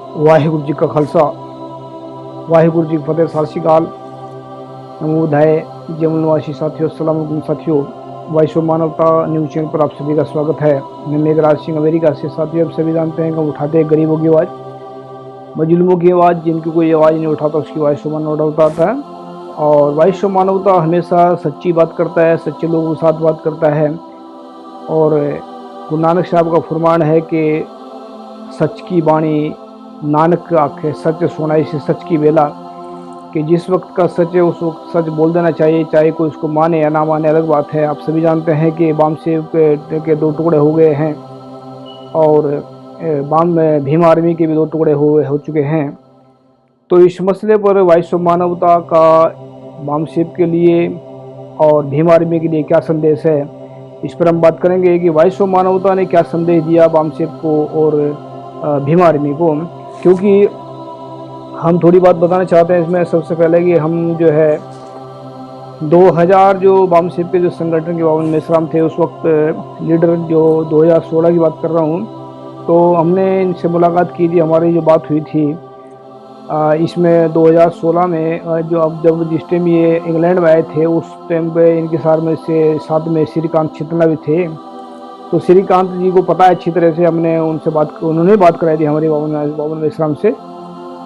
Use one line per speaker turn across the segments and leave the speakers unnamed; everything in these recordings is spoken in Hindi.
वाहिगुरु जी का खालसा वाहिगुरु जी की फतेह। सत श्री अकाल। नमोधाय जमुन निवासी साथियों, अस्सलाम वालेकुम साथियों। वॉइस ऑफ मानवता न्यूज चैनल पर आप सभी का स्वागत है। मैं मेघराज सिंह अमेरिका से। साथियों, आप सभी जानते हैं कि हम उठाते हैं गरीबों की आवाज़, मजलूमों की आवाज़, जिनकी कोई आवाज़ नहीं उठाता उसकी वॉइस ऑफ मानवता उठाता है। और वॉइस ऑफ मानवता हमेशा सच्ची बात करता है, सच्चे लोगों के साथ बात करता है। और गुरु नानक साहब का फरमान है कि सच की वाणी नानक आखे, सच सुनाई से सच की बेला, कि जिस वक्त का सच है उस वक्त सच बोल देना चाहिए, चाहे कोई उसको माने या ना माने अलग बात है। आप सभी जानते हैं कि बामसेव के दो टुकड़े हो गए हैं और बाम भीम आर्मी के भी दो टुकड़े हो चुके हैं। तो इस मसले पर वॉइस ऑफ मानवता का बामसेव के लिए और भीम आर्मी के लिए क्या संदेश है, इस पर हम बात करेंगे कि वॉइस ऑफ मानवता ने क्या संदेश दिया बामसेव को और भीम आर्मी को। क्योंकि हम थोड़ी बात बताना चाहते हैं इसमें। सबसे पहले कि हम जो है 2000 जो बामसेव के जो संगठन के बाबन मेश्राम थे उस वक्त लीडर, जो 2016 की बात कर रहा हूँ, तो हमने इनसे मुलाकात की थी। हमारी जो बात हुई थी इसमें 2016 में जो अब जब जिस टाइम ये इंग्लैंड में आए थे उस टाइम पे इनके साथ में श्रीकांत छितना भी थे। तो श्रीकांत जी को पता है अच्छी तरह से, हमने उन्होंने बात कराई थी हमारी बाबन मेश्राम से।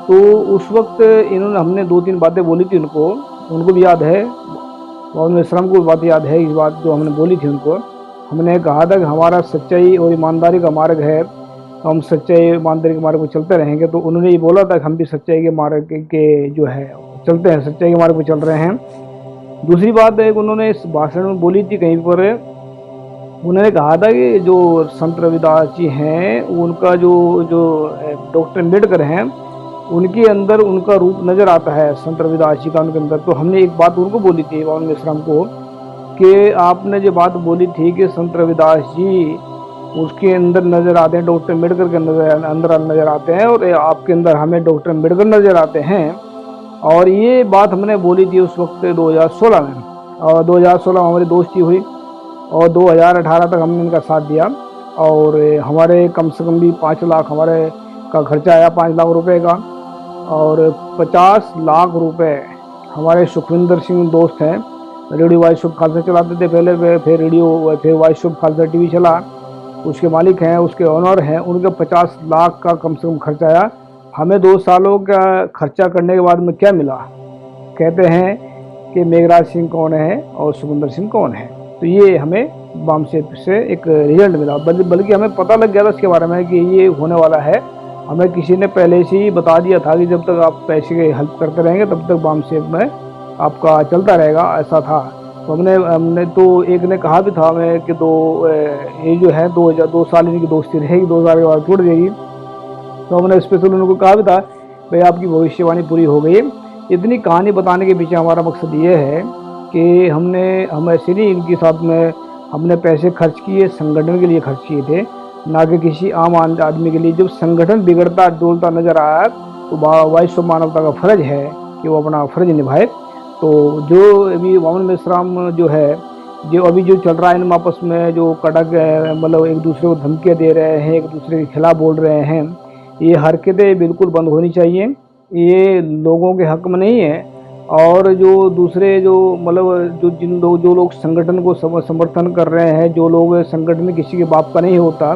तो उस वक्त हमने 2-3 बातें बोली थी उनको भी याद है, बाबन मेश्राम को बात याद है। इस बात जो हमने बोली थी उनको, हमने कहा था कि हमारा सच्चाई और ईमानदारी का मार्ग है, हम सच्चाई ईमानदारी के मार्ग पर चलते रहेंगे। तो उन्होंने ये बोला था कि हम भी सच्चाई के मार्ग के जो है चलते हैं, सच्चाई के मार्ग पर चल रहे हैं। दूसरी बात है कि उन्होंने इस भाषण में बोली थी कहीं पर, उन्होंने कहा था कि जो संत रविदास जी हैं उनका जो जो डॉक्टर अम्बेडकर हैं उनके अंदर उनका रूप नजर आता है, संत रविदास जी का उनके अंदर। तो हमने एक बात उनको बोली थी बाबन मेश्राम को, कि आपने जो बात बोली थी कि संत रविदास जी उसके अंदर नजर आते हैं, डॉक्टर अम्बेडकर के अंदर नजर आते हैं, और आपके अंदर हमें डॉक्टर अम्बेडकर नजर आते हैं। और ये बात हमने बोली थी उस वक्त 2016 में। और 2016 में हमारी दोस्ती हुई और 2018 तक हमने इनका साथ दिया। और हमारे कम से कम भी 5 लाख हमारे का खर्चा आया, 5 लाख रुपए का। और 50 लाख रुपए हमारे सुखविंदर सिंह दोस्त हैं, रेडियो वॉइस ऑफ खालसा चलाते थे पहले, फिर वॉइस ऑफ खालसा टीवी चला, उसके मालिक हैं, उसके ऑनर हैं। उनके 50 लाख का कम से कम खर्चा आया। हमें 2 सालों का खर्चा करने के बाद में क्या मिला? कहते हैं कि मेघराज सिंह कौन है और सुखविंदर सिंह कौन है। तो ये हमें बामसेव से एक रिजल्ट मिला, बल्कि हमें पता लग गया था इसके बारे में कि ये होने वाला है। हमें किसी ने पहले से ही बता दिया था कि जब तक आप पैसे की हेल्प करते रहेंगे तब तक बामसेव में आपका चलता रहेगा, ऐसा था। तो हमने तो एक ने कहा भी था हमें कि ये जो है 2 साल इनकी दोस्ती रहेगी, 2 साल के बाद टूट जाएगी। तो हमने स्पेशल उनको कहा भी था भाई आपकी भविष्यवाणी पूरी हो गई। इतनी कहानी बताने के पीछे हमारा मकसद ये है कि हम ऐसे नहीं इनके साथ में हमने पैसे खर्च किए, संगठन के लिए खर्च किए थे, ना कि किसी आम आदमी के लिए। जब संगठन बिगड़ता डोलता नजर आया तो वॉइस ऑफ मानवता का फर्ज है कि वो अपना फर्ज निभाए। तो जो अभी बाबन मेश्राम जो है, जो अभी जो चल रहा है इनमें आपस में जो कड़क मतलब एक दूसरे को धमकियाँ दे रहे हैं, एक दूसरे के खिलाफ बोल रहे हैं, ये हरकतें बिल्कुल बंद होनी चाहिए। ये लोगों के हक में नहीं है। और जो दूसरे जो मतलब जो लोग संगठन को समर्थन कर रहे हैं, जो लोग संगठन किसी के बाप का नहीं होता।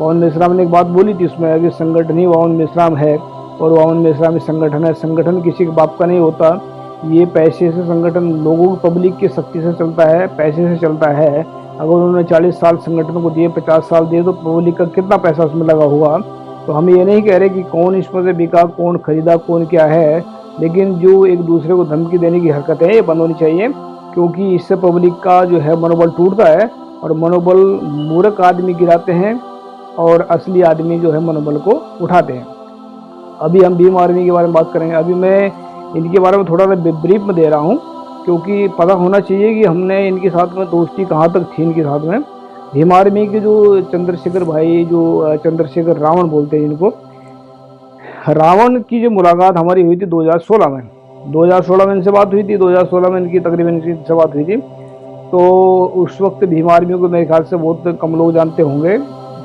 बाबन मेश्राम ने एक बात बोली थी उसमें कि संगठन ही बाबन मेश्राम है और बाबन मेश्राम ही संगठन है, संगठन किसी के बाप का नहीं होता। ये पैसे से संगठन लोगों की पब्लिक की शक्ति से चलता है, पैसे से चलता है। अगर उन्होंने 40 साल संगठन को दिए, 50 साल दिए, तो पब्लिक का कितना पैसा उसमें लगा हुआ। तो हम ये नहीं कह रहे कि कौन इसमें से बिका, कौन खरीदा, कौन क्या है, लेकिन जो एक दूसरे को धमकी देने की हरकत है ये बंद होनी चाहिए। क्योंकि इससे पब्लिक का जो है मनोबल टूटता है और मनोबल मूर्ख आदमी गिराते हैं और असली आदमी जो है मनोबल को उठाते हैं। अभी हम भीम आर्मी के बारे में बात करेंगे। अभी मैं इनके बारे में थोड़ा ब्रीफ में दे रहा हूँ क्योंकि पता होना चाहिए कि हमने इनके साथ में दोस्ती कहाँ तक थी। इनके साथ में भीम आर्मी के जो चंद्रशेखर भाई, जो चंद्रशेखर रावण बोलते हैं इनको, रावण की जो मुलाकात हमारी हुई थी 2016 में। 2016 में इनसे बात हुई थी, 2016 में इनकी तकरीबन इनसे बात हुई थी। तो उस वक्त भीम आर्मी को मेरे ख्याल से बहुत कम लोग जानते होंगे।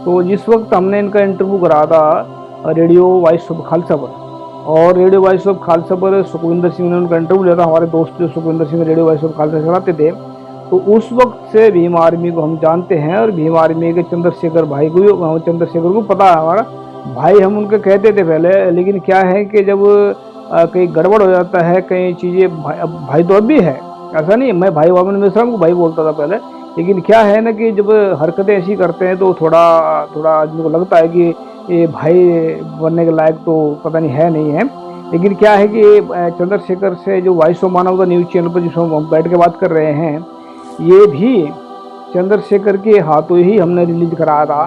तो जिस वक्त हमने इनका इंटरव्यू करा था रेडियो वॉइस ऑफ खालसा पर। और रेडियो वॉइस ऑफ खालसा पर सुखविंदर सिंह ने उनका इंटरव्यू लिया था। हमारे दोस्त जो Sukhwinder Singh radio voice of Khalsa चलाते थे, तो उस वक्त से भीम आर्मी को हम जानते हैं और भीम आर्मी के चंद्रशेखर भाई को भी, चंद्रशेखर को पता है हमारा भाई, हम उनके कहते थे पहले। लेकिन क्या है कि जब कहीं गड़बड़ हो जाता है, कई चीज़ें, भाई तो अब भी है, ऐसा नहीं, मैं भाई वामन मिश्रा को भाई बोलता था पहले। लेकिन क्या है ना कि जब हरकतें ऐसी करते हैं तो थोड़ा थोड़ा आदमी को लगता है कि ये भाई बनने के लायक तो पता नहीं है, नहीं है। लेकिन क्या है कि चंद्रशेखर से जो वॉइस ऑफ मानवता न्यूज़ चैनल पर जिसमें हम बैठ के बात कर रहे हैं, ये भी चंद्रशेखर के हाथों ही हमने रिलीज कराया था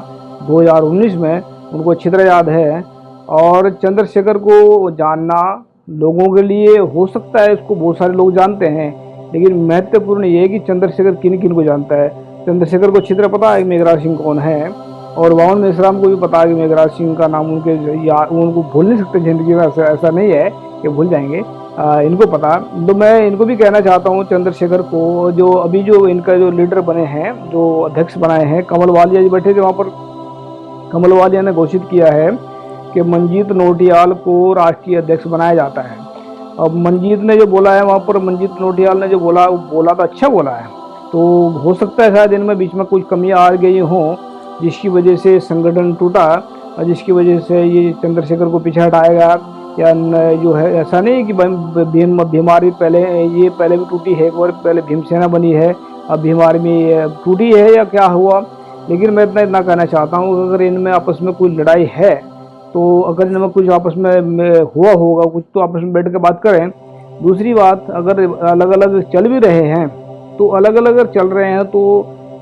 2019 में, उनको अच्छी तरह याद है। और चंद्रशेखर को जानना लोगों के लिए हो सकता है, इसको बहुत सारे लोग जानते हैं, लेकिन महत्वपूर्ण ये है कि चंद्रशेखर किन किन को जानता है। चंद्रशेखर को अच्छी तरह पता है कि मेघराज सिंह कौन है, और वामन मिश्राम को भी पता है कि मेघराज सिंह का नाम उनके उनको भूल नहीं सकते ज़िंदगी में, ऐसा नहीं है कि भूल जाएंगे। इनको पता। तो मैं इनको भी कहना चाहता हूँ चंद्रशेखर को, जो अभी जो इनका जो लीडर बने हैं, जो अध्यक्ष बनाए हैं, कमल वालिया जी बैठे थे वहाँ पर। कमल वालिया ने घोषित किया है कि मंजीत नौटियाल को राष्ट्रीय अध्यक्ष बनाया जाता है। अब मंजीत ने जो बोला है वहाँ पर, मंजीत नौटियाल ने जो बोला, वो बोला तो अच्छा बोला है। तो हो सकता है शायद इनमें बीच में कुछ कमियां आ गई हों, जिसकी वजह से संगठन टूटा और जिसकी वजह से ये चंद्रशेखर को पीछे हटाया गया। या जो है, ऐसा नहीं कि भीम आर्मी पहले, ये पहले भी टूटी है, एक बार पहले भीमसेना बनी है, अब भीम आर्मी टूटी है या क्या हुआ। लेकिन मैं इतना कहना चाहता हूँ, अगर इनमें आपस में कोई लड़ाई है, तो अगर इनमें कुछ आपस में हुआ होगा कुछ, तो आपस में बैठ के बात करें। दूसरी बात, अगर अलग अलग चल भी रहे हैं, तो अलग अलग अगर चल रहे हैं तो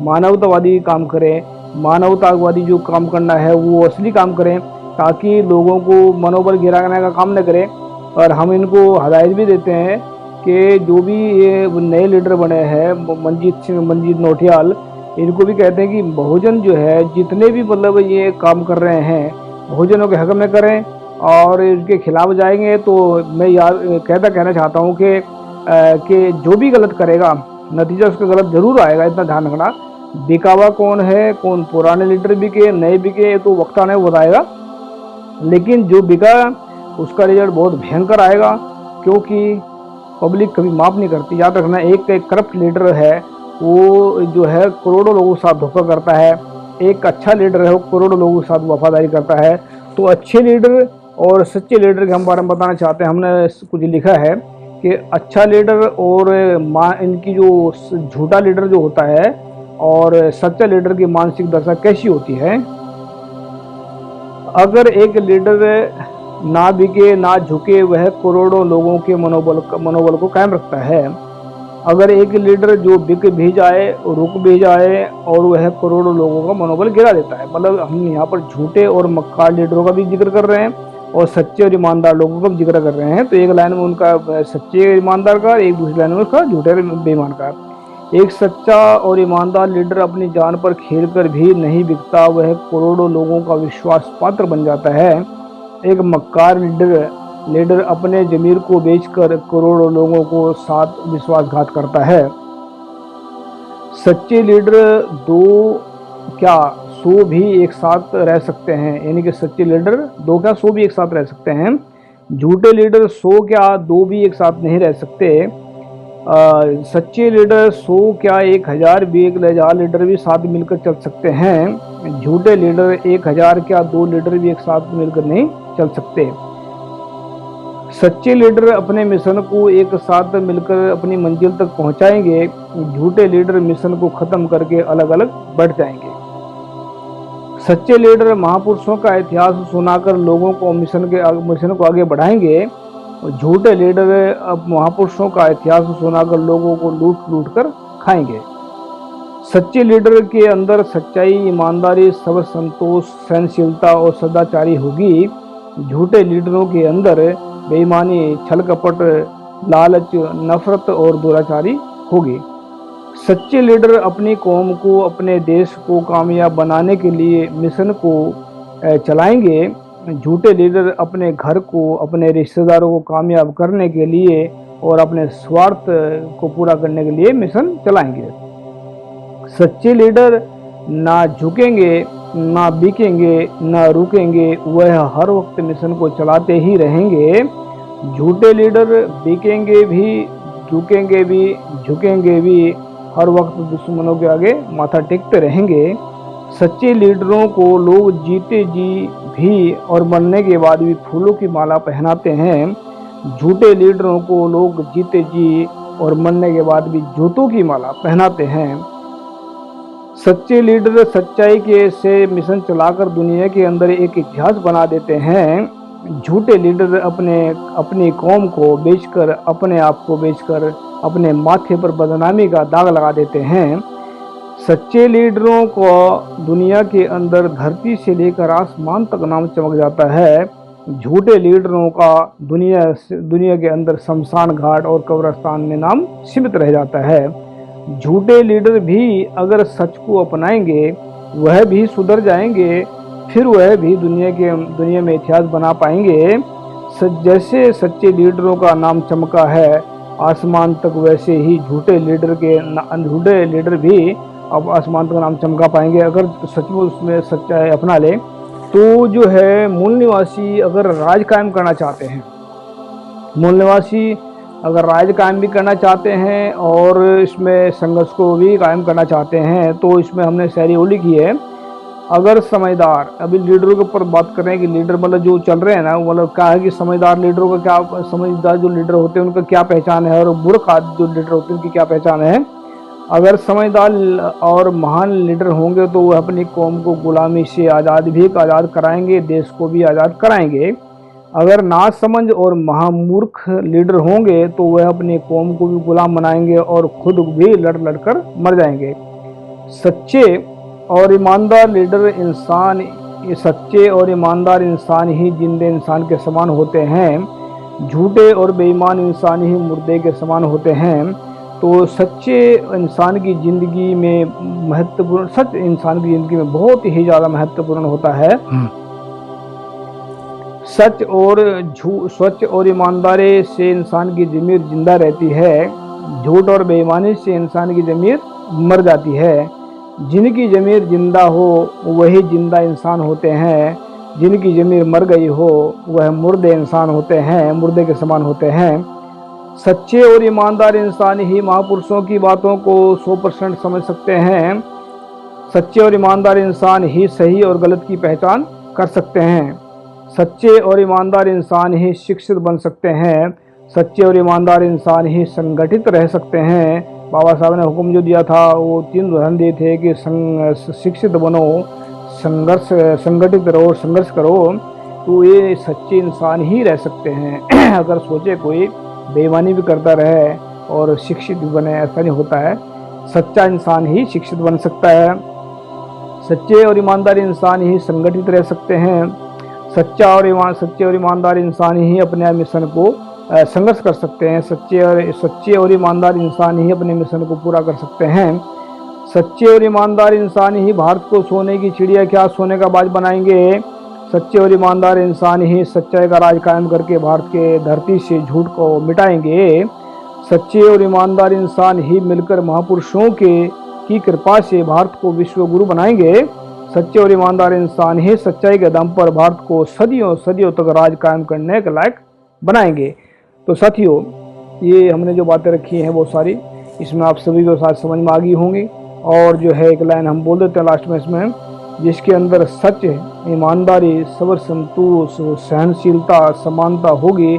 मानवतावादी काम करें, मानवतावादी जो काम करना है वो असली काम करें, ताकि लोगों को मनोबल गिराने का काम न करें। और हम इनको हदायत भी देते हैं कि जो भी ये नए लीडर बने हैं, मंजीत नौटियाल, इनको भी कहते हैं कि बहुजन जो है, जितने भी मतलब ये काम कर रहे हैं, बहुजनों के हक में करें और इसके खिलाफ जाएंगे। तो मैं कहना चाहता हूँ कि जो भी गलत करेगा, नतीजा उसका गलत जरूर आएगा, इतना ध्यान रखना। बिकावा कौन है, कौन पुराने लीडर बिके, नए बिके, तो वक्त आने वो बताएगा। लेकिन जो बिका उसका रिजल्ट बहुत भयंकर आएगा, क्योंकि पब्लिक कभी माफ़ नहीं करती। याद रखना, एक करप्ट लीडर है वो जो है करोड़ों लोगों के साथ धोखा करता है, एक अच्छा लीडर है वो करोड़ों लोगों के साथ वफादारी करता है। तो अच्छे लीडर और सच्चे लीडर के हम बारे में बताना चाहते हैं। हमने कुछ लिखा है कि अच्छा लीडर और इनकी जो झूठा लीडर जो होता है और सच्चा लीडर की मानसिक दशा कैसी होती है। अगर एक लीडर ना बिके ना झुके, वह करोड़ों लोगों के मनोबल को कायम रखता है। अगर एक लीडर जो बिक भी जाए, रुक भी जाए, और वह करोड़ों लोगों का मनोबल गिरा देता है। मतलब हम यहाँ पर झूठे और मक्कार लीडरों का भी जिक्र कर रहे हैं और सच्चे और ईमानदार लोगों का भी जिक्र कर रहे हैं। तो एक लाइन में उनका सच्चे ईमानदार का, एक दूसरी लाइन में उसका झूठे बेईमान का। एक सच्चा और ईमानदार लीडर अपनी जान पर खेलकर भी नहीं बिकता, वह करोड़ों लोगों का विश्वास पात्र बन जाता है। एक मक्कार लीडर अपने जमीर को बेचकर करोड़ों लोगों को साथ विश्वासघात करता है। सच्चे लीडर दो क्या 100 भी एक साथ रह सकते हैं, यानी कि सच्चे लीडर 2 क्या 100 भी एक साथ रह सकते हैं। झूठे लीडर 100 क्या 2 भी एक साथ नहीं रह सकते। सच्चे लीडर 100 क्या 1000 भी, 1000 लीडर भी साथ मिलकर चल सकते हैं। झूठे लीडर 1000 क्या 2 लीडर भी एक साथ मिलकर नहीं चल सकते। सच्चे लीडर अपने मिशन को एक साथ मिलकर अपनी मंजिल तक पहुंचाएंगे, झूठे लीडर मिशन को खत्म करके अलग अलग बढ़ जाएंगे। सच्चे लीडर महापुरुषों का इतिहास सुनाकर लोगों को मिशन को आगे बढ़ाएंगे, और झूठे लीडर अब महापुरुषों का इतिहास सुनाकर लोगों को लूट लूट कर खाएंगे। सच्चे लीडर के अंदर सच्चाई, ईमानदारी, सब्र, संतोष, सहनशीलता और सदाचारी होगी। झूठे लीडरों के अंदर बेईमानी, छल कपट, लालच, नफरत और दुराचारी होगी। सच्चे लीडर अपनी कौम को, अपने देश को कामयाब बनाने के लिए मिशन को चलाएंगे। झूठे लीडर अपने घर को, अपने रिश्तेदारों को कामयाब करने के लिए और अपने स्वार्थ को पूरा करने के लिए मिशन चलाएंगे। सच्चे लीडर ना झुकेंगे ना बिकेंगे ना रुकेंगे, वह हर वक्त मिशन को चलाते ही रहेंगे। झूठे लीडर बिकेंगे भी, रुकेंगे भी, झुकेंगे भी, हर वक्त दुश्मनों के आगे माथा टेकते रहेंगे। सच्चे लीडरों को लोग जीते जी भी और मरने के बाद भी फूलों की माला पहनाते हैं। झूठे लीडरों को लोग जीते जी और मरने के बाद भी जूतों की माला पहनाते हैं। सच्चे लीडर सच्चाई के से मिशन चलाकर दुनिया के अंदर एक इतिहास बना देते हैं। झूठे लीडर अपनी कौम को बेचकर, अपने आप को बेचकर अपने माथे पर बदनामी का दाग लगा देते हैं। सच्चे लीडरों को दुनिया के अंदर धरती से लेकर आसमान तक नाम चमक जाता है। झूठे लीडरों का दुनिया के अंदर शमशान घाट और कब्रिस्तान में नाम सीमित रह जाता है। झूठे लीडर भी अगर सच को अपनाएंगे, वह भी सुधर जाएंगे, फिर वह भी दुनिया में इतिहास बना पाएंगे। जैसे सच्चे लीडरों का नाम चमका है आसमान तक, वैसे ही झूठे लीडर भी अब आसमान तक नाम चमका पाएंगे अगर सचमुच उसमें सच्चाई अपना ले। तो जो है मूल निवासी अगर राज कायम करना चाहते हैं, मूल निवासी अगर राज कायम भी करना चाहते हैं और इसमें संघर्ष को भी कायम करना चाहते हैं, तो इसमें हमने शायरी वो लिखी है। अगर समझदार, अभी लीडरों के ऊपर बात कर रहे हैं कि लीडर मतलब जो चल रहे हैं ना, मतलब क्या है कि समझदार लीडरों का क्या, समझदार जो लीडर होते हैं उनका क्या पहचान है और मूर्ख जो लीडर होते हैं उनकी क्या पहचान है। अगर समझदार और महान लीडर होंगे तो वह अपनी कौम को गुलामी से आज़ाद कराएंगे, देश को भी आज़ाद कराएंगे। अगर नासमझ और महामूर्ख लीडर होंगे तो वह अपनी कौम को भी गुलाम बनाएंगे और खुद भी लड़ लड़ कर मर जाएंगे। सच्चे और ईमानदार इंसान ही जिंदे इंसान के समान होते हैं। झूठे और बेईमान इंसान ही मुर्दे के समान होते हैं। तो सच्चे इंसान की ज़िंदगी में सच इंसान की ज़िंदगी में बहुत ही ज़्यादा महत्वपूर्ण होता है। स्वच्छ और ईमानदारी से इंसान की ज़मीर जिंदा रहती है। झूठ और बेईमानी से इंसान की ज़मीर मर जाती है। जिनकी ज़मीर जिंदा हो वही जिंदा इंसान होते हैं, जिनकी ज़मीर मर गई हो वह मुर्दे इंसान होते हैं, मुर्दे के समान होते हैं। सच्चे और ईमानदार इंसान ही महापुरुषों की बातों को 100% समझ सकते हैं। सच्चे और ईमानदार इंसान ही सही और गलत की पहचान कर सकते हैं। सच्चे और ईमानदार इंसान ही शिक्षित बन सकते हैं। सच्चे और ईमानदार इंसान ही संगठित रह सकते हैं। बाबा साहब ने हुक्म जो दिया था वो 3 उदाहरण दिए थे कि शिक्षित बनो, संगठित रहो, संघर्ष करो। तो ये सच्चे इंसान ही रह सकते हैं। अगर सोचे कोई बेईमानी भी करता रहे और शिक्षित भी बने, ऐसा नहीं होता है। सच्चा इंसान ही शिक्षित बन सकता है। सच्चे और ईमानदार इंसान ही संगठित रह सकते हैं। सच्चे और ईमानदार इंसान ही अपने मिशन को संघर्ष कर सकते हैं। सच्चे और ईमानदार इंसान ही अपने मिशन को पूरा कर सकते हैं। सच्चे और ईमानदार इंसान ही भारत को सोने की चिड़िया क्या सोने का बाज बनाएंगे। सच्चे और ईमानदार इंसान ही सच्चाई का राज कायम करके भारत के धरती से झूठ को मिटाएंगे। सच्चे और ईमानदार इंसान ही मिलकर महापुरुषों की कृपा से भारत को विश्व गुरु बनाएंगे। सच्चे और ईमानदार इंसान ही सच्चाई के दम पर भारत को सदियों सदियों तक राज कायम करने के लायक बनाएंगे। तो साथियों, ये हमने जो बातें रखी हैं वो सारी इसमें आप सभी को साथ समझ में आ गई होंगी। और जो है एक लाइन हम बोल देते हैं लास्ट में इसमें, जिसके अंदर सच, ईमानदारी, सब्र, संतोष, सहनशीलता, समानता होगी,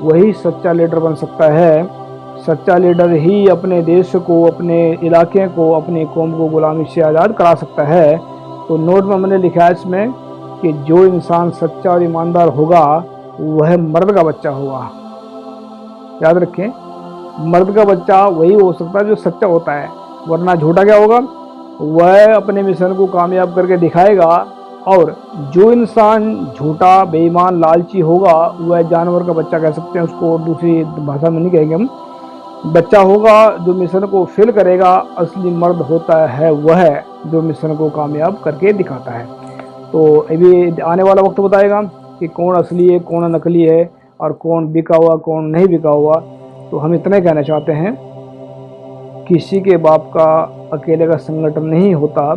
वही सच्चा लीडर बन सकता है। सच्चा लीडर ही अपने देश को, अपने इलाके को, अपनी कौम को गुलामी से आज़ाद करा सकता है। तो नोट में हमने लिखा है इसमें कि जो इंसान सच्चा और ईमानदार होगा वह मर्द का बच्चा होगा। याद रखें, मर्द का बच्चा वही हो सकता है जो सच्चा होता है, वरना झूठा क्या होगा, वह अपने मिशन को कामयाब करके दिखाएगा। और जो इंसान झूठा, बेईमान, लालची होगा वह जानवर का बच्चा कह सकते हैं उसको, दूसरी भाषा में नहीं कहेंगे हम। बच्चा होगा जो मिशन को फेल करेगा। असली मर्द होता है वह जो मिशन को कामयाब करके दिखाता है। तो अभी आने वाला वक्त बताएगा कि कौन असली है, कौन नकली है और कौन बिका हुआ, कौन नहीं बिका हुआ। तो हम इतना कहना चाहते हैं, किसी के बाप का अकेले का संगठन नहीं होता।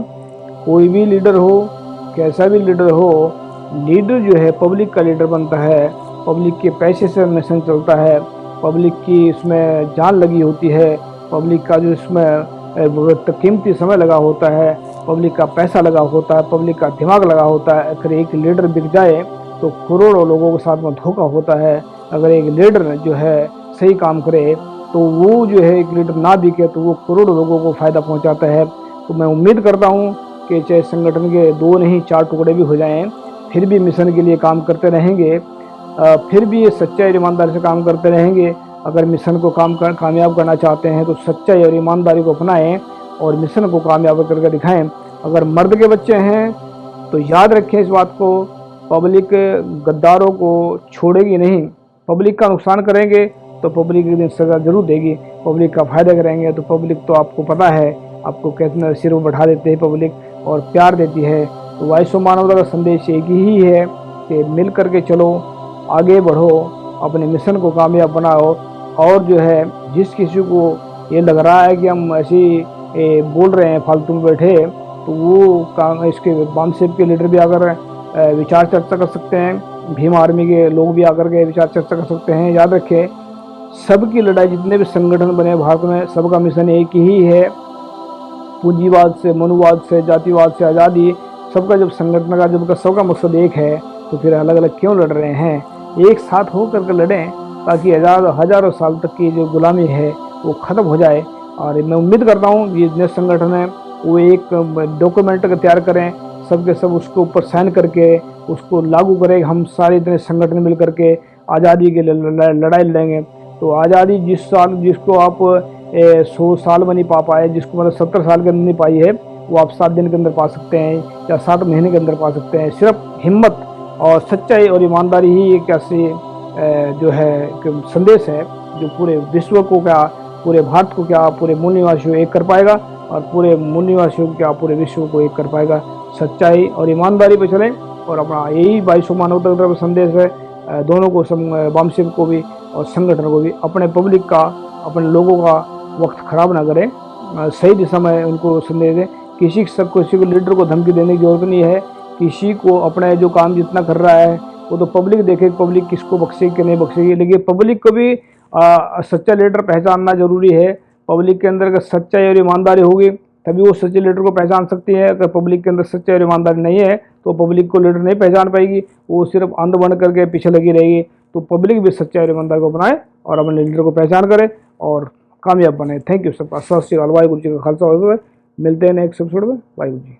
कोई भी लीडर हो, कैसा भी लीडर हो, लीडर जो है पब्लिक का लीडर बनता है, पब्लिक के पैसे से मिशन चलता है, पब्लिक की इसमें जान लगी होती है, पब्लिक का जो इसमें कीमती समय लगा होता है, पब्लिक का पैसा लगा होता है, पब्लिक का दिमाग लगा होता है। अगर एक लीडर बिक जाए तो करोड़ों लोगों के साथ में धोखा होता है। अगर एक लीडर जो है सही काम करे तो वो जो है, एक लीडर ना बिके तो वो करोड़ों लोगों को फ़ायदा पहुंचाता है। तो मैं उम्मीद करता हूं कि चाहे संगठन के 2 नहीं 4 टुकड़े भी हो जाएं, फिर भी मिशन के लिए काम करते रहेंगे, फिर भी सच्चाई और ईमानदारी से काम करते रहेंगे। अगर मिशन को कामयाब करना चाहते हैं तो सच्चाई और ईमानदारी को अपनाएं और मिशन को कामयाब करके दिखाएं। अगर मर्द के बच्चे हैं तो याद रखें इस बात को, पब्लिक गद्दारों को छोड़ेगी नहीं। पब्लिक का नुकसान करेंगे तो पब्लिक एक दिन सजा जरूर देगी। पब्लिक का फायदा करेंगे तो पब्लिक तो आपको पता है, आपको कितने सिर में बैठा देते हैं पब्लिक और प्यार देती है। तो वॉइस ऑफ मानवता का संदेश एक ही है कि मिल करके चलो, आगे बढ़ो, अपने मिशन को कामयाब बनाओ। और जो है जिस किसी को ये लग रहा है कि हम ऐसे बोल रहे हैं फालतू में बैठे, तो वो काम इसके बामसेब के लीडर भी आकर विचार चर्चा कर सकते हैं, भीम आर्मी के लोग भी आकर के विचार चर्चा कर सकते हैं। याद रखें, सबकी लड़ाई, जितने भी संगठन बने भारत में, सबका मिशन एक ही है, पूंजीवाद से, मनुवाद से, जातिवाद से आज़ादी। सबका जब संगठन का जब सबका मकसद एक है तो फिर अलग अलग क्यों लड़ रहे हैं? एक साथ हो करके लड़ें ताकि हजारों साल तक की जो गुलामी है वो ख़त्म हो जाए। और मैं उम्मीद करता हूँ ये जितने संगठन हैं वो एक डॉक्यूमेंट तैयार करें, सबके सब उसके ऊपर साइन करके उसको लागू करें। हम सारे इतने संगठन मिल करके आज़ादी के लिए लड़ाई लड़ेंगे। तो आज़ादी जिसको आप 100 साल में नहीं पा पाए, जिसको मतलब 70 साल के अंदर नहीं पाई है, वो आप 7 दिन के अंदर पा सकते हैं या 7 महीने के अंदर पा सकते हैं। सिर्फ हिम्मत और सच्चाई और ईमानदारी ही एक ऐसी जो है संदेश है जो पूरे विश्व को क्या, पूरे भारत को क्या, पूरे मूल निवासियों को एक कर पाएगा और पूरे मूल निवासियों को क्या, पूरे विश्व को एक कर पाएगा। सच्चाई और ईमानदारी पे चलें और अपना यही 22 मानवता का संदेश है। दोनों को, वामसिक को भी और संगठन को भी, अपने पब्लिक का, अपने लोगों का वक्त खराब ना करें, सही दिशा में उनको संदेश दें। किसी को लीडर को धमकी देने की जरूरत नहीं है। किसी को अपना जो काम जितना कर रहा है वो तो पब्लिक देखे, पब्लिक किसको बख्शेगी कि नहीं बख्शेगी, लेकिन पब्लिक को भी सच्चा लीडर पहचानना जरूरी है। पब्लिक के अंदर अगर सच्चाई और ईमानदारी होगी तभी वो सच्चे लीडर को पहचान सकती है। अगर पब्लिक के अंदर सच्चाई और ईमानदारी नहीं है तो पब्लिक को लीडर नहीं पहचान पाएगी, वो सिर्फ अंध बन करके पीछे लगी रहेगी। तो पब्लिक भी सच्चाई और ईमानदारी को अपनाए और अपने लीडर को पहचान करे और कामयाब बने। थैंक यू सबका। सत श्री अकाल। वाहिगुरू जी का खालसा, मिलते हैं नेक्स्ट एपिसोड में। वाहिगुरू जी।